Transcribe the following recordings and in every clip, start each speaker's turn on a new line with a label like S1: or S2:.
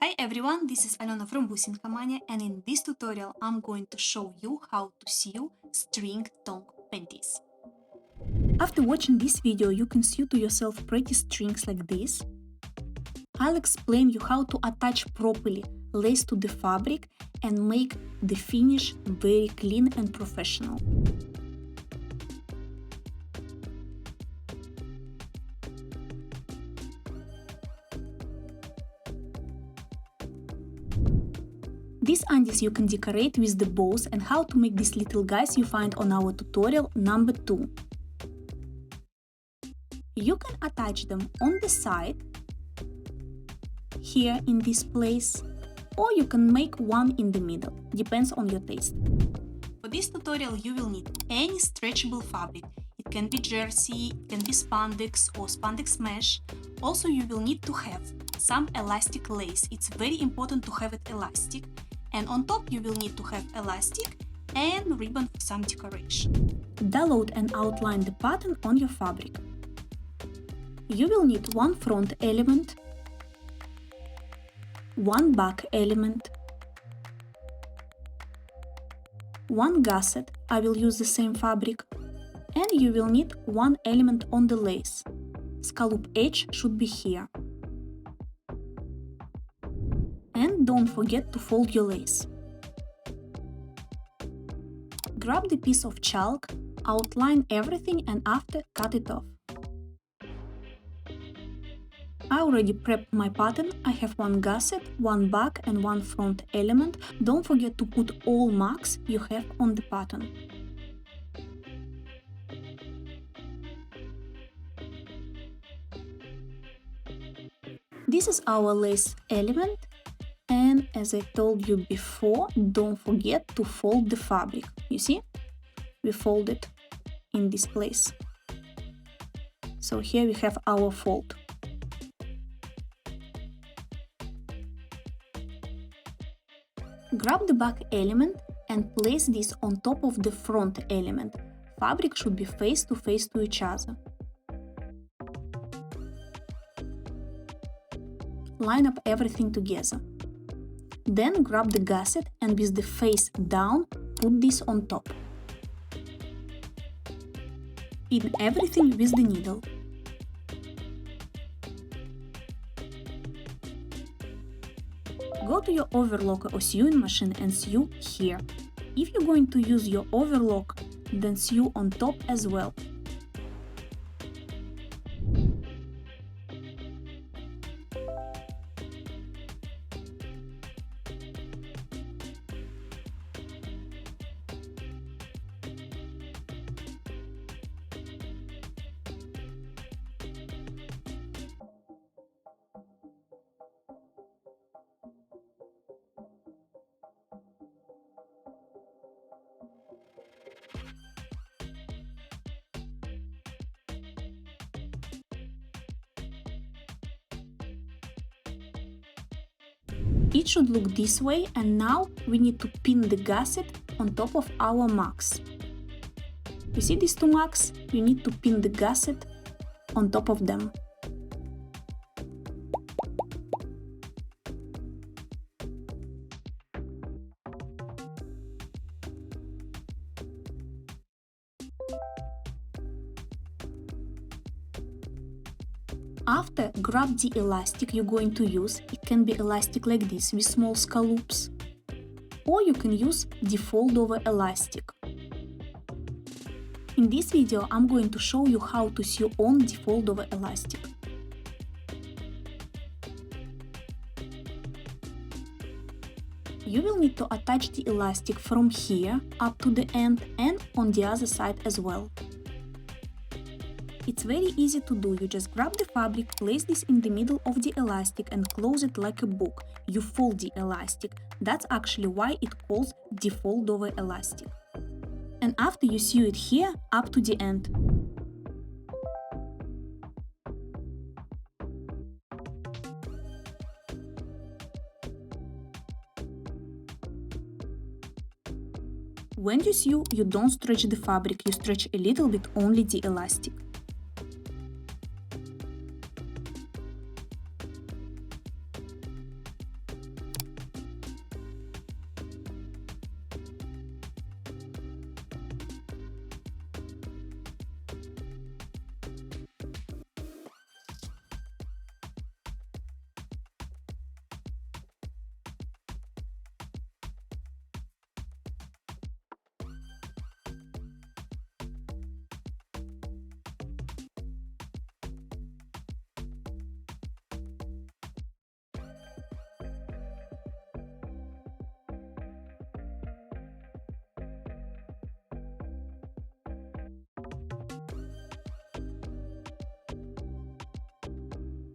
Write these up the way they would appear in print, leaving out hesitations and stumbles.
S1: Hi everyone, this is Alyona from BusinkaMania, and in this tutorial I'm going to show you how to sew string thong panties. After watching this video you can sew to yourself pretty strings like this. I'll explain you how to attach properly lace to the fabric and make the finish very clean and professional. These undies you can decorate with the bows, and how to make these little guys you find on our tutorial number 2. You can attach them on the side, here in this place, or you can make one in the middle, depends on your taste. For this tutorial you will need any stretchable fabric. It can be jersey, it can be spandex or spandex mesh. Also you will need to have some elastic lace. It's very important to have it elastic. And on top you will need to have elastic and ribbon for some decoration. Download and outline the pattern on your fabric. You will need one front element, one back element, one gusset, I will use the same fabric, and you will need one element on the lace. Scallop edge should be here. And don't forget to fold your lace. Grab the piece of chalk, outline everything, and after cut it off. I already prepped my pattern. I have one gusset, one back and one front element. Don't forget to put all marks you have on the pattern. This is our lace element. And as I told you before, don't forget to fold the fabric. You see? We fold it in this place. So here we have our fold. Grab the back element and place this on top of the front element. Fabric should be face to each other. Line up everything together. Then grab the gusset and with the face down, put this on top. Pin everything with the needle. Go to your overlocker or sewing machine and sew here. If you're going to use your overlock, then sew on top as well. It should look this way, and now we need to pin the gusset on top of our marks. You see these two marks? You need to pin the gusset on top of them. After, grab the elastic you're going to use. It can be elastic like this with small scallops, or you can use the fold-over elastic. In this video I'm going to show you how to sew on the fold-over elastic. You will need to attach the elastic from here up to the end and on the other side as well. It's very easy to do. You just grab the fabric, place this in the middle of the elastic and close it like a book. You fold the elastic. That's actually why it calls the fold-over elastic. And after you sew it here up to the end. When you sew, you don't stretch the fabric, you stretch a little bit only the elastic.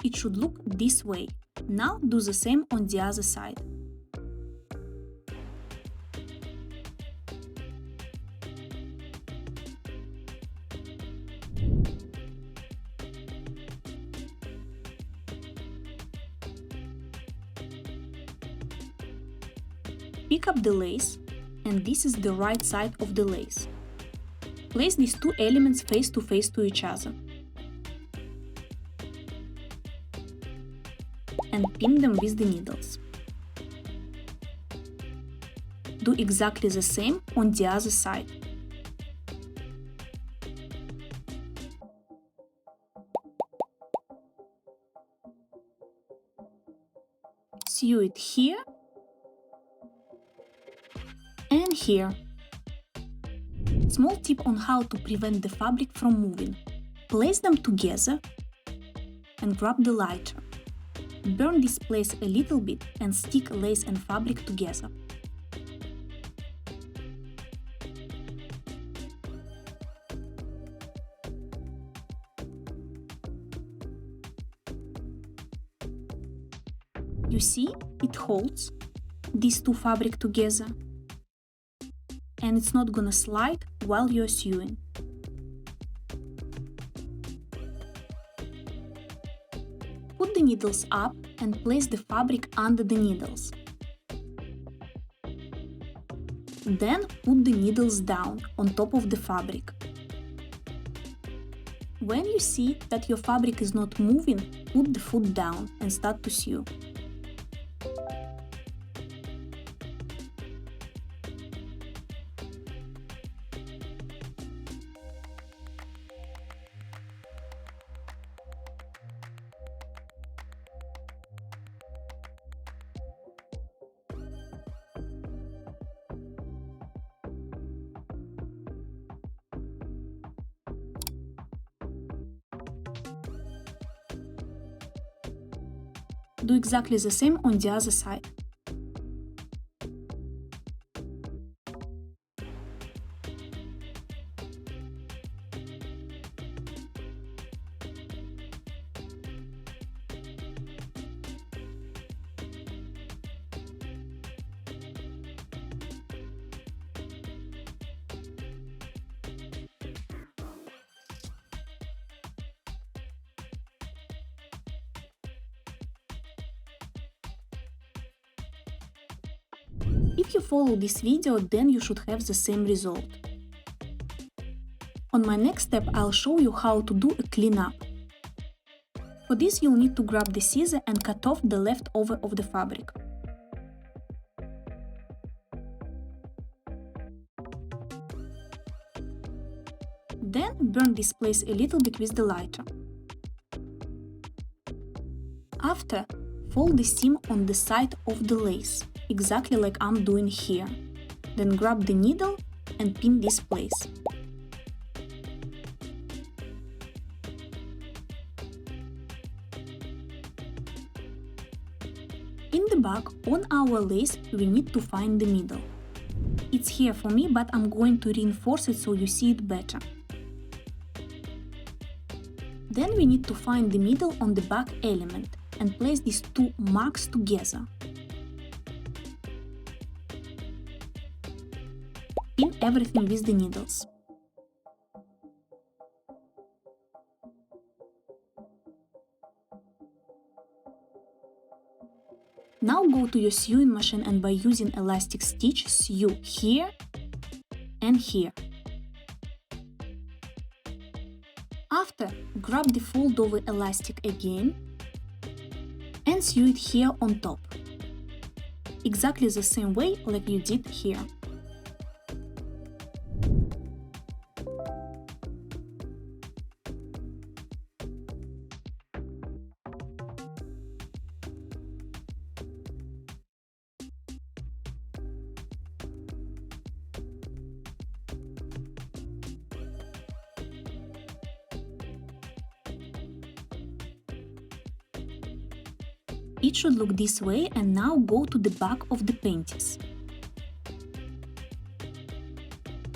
S1: it should look this way. Now do the same on the other side. Pick up the lace, and this is the right side of the lace. Place these two elements face to face to each other and pin them with the needles. Do exactly the same on the other side. Sew it here and here. Small tip on how to prevent the fabric from moving. Place them together and grab the lighter. Burn this place a little bit and stick lace and fabric together. You see, it holds these two fabric together, and it's not gonna slide while you're sewing. Put the needles up and place the fabric under the needles. Then put the needles down on top of the fabric. When you see that your fabric is not moving, put the foot down and start to sew. Do exactly the same on the other side. If you follow this video, then you should have the same result. On my next step, I'll show you how to do a cleanup. For this, you'll need to grab the scissor and cut off the leftover of the fabric. Then burn this place a little bit with the lighter. After, fold the seam on the side of the lace, exactly like I'm doing here. Then grab the needle and pin this place. In the back, on our lace, we need to find the middle. It's here for me, but I'm going to reinforce it so you see it better. Then we need to find the middle on the back element and place these two marks together. Pin everything with the needles. Now go to your sewing machine and by using elastic stitch, sew here and here. After, grab the fold over elastic again and sew it here on top. Exactly the same way like you did here. It should look this way, and now go to the back of the panties.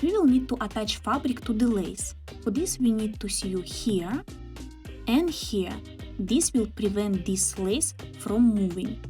S1: We will need to attach fabric to the lace. For this we need to sew here and here This will prevent this lace from moving.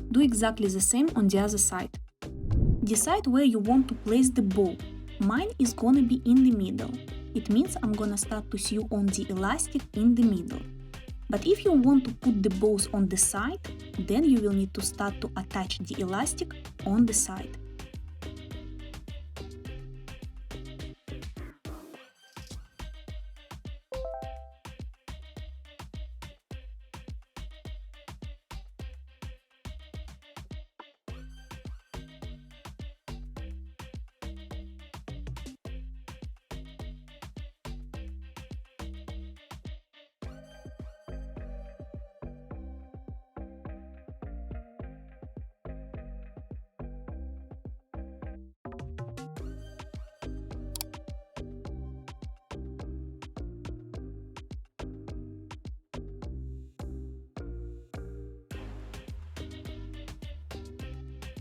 S1: Do exactly the same on the other side. Decide where you want to place the bow. Mine is gonna be in the middle. It means I'm gonna start to sew on the elastic in the middle. But if you want to put the bows on the side, then you will need to start to attach the elastic on the side.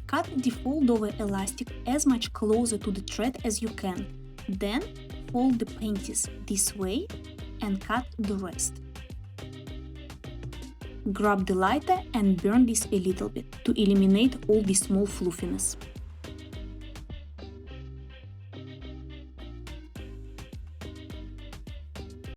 S1: Cut the fold-over elastic as much closer to the thread as you can. Then fold the panties this way and cut the rest. Grab the lighter and burn this a little bit to eliminate all the small fluffiness.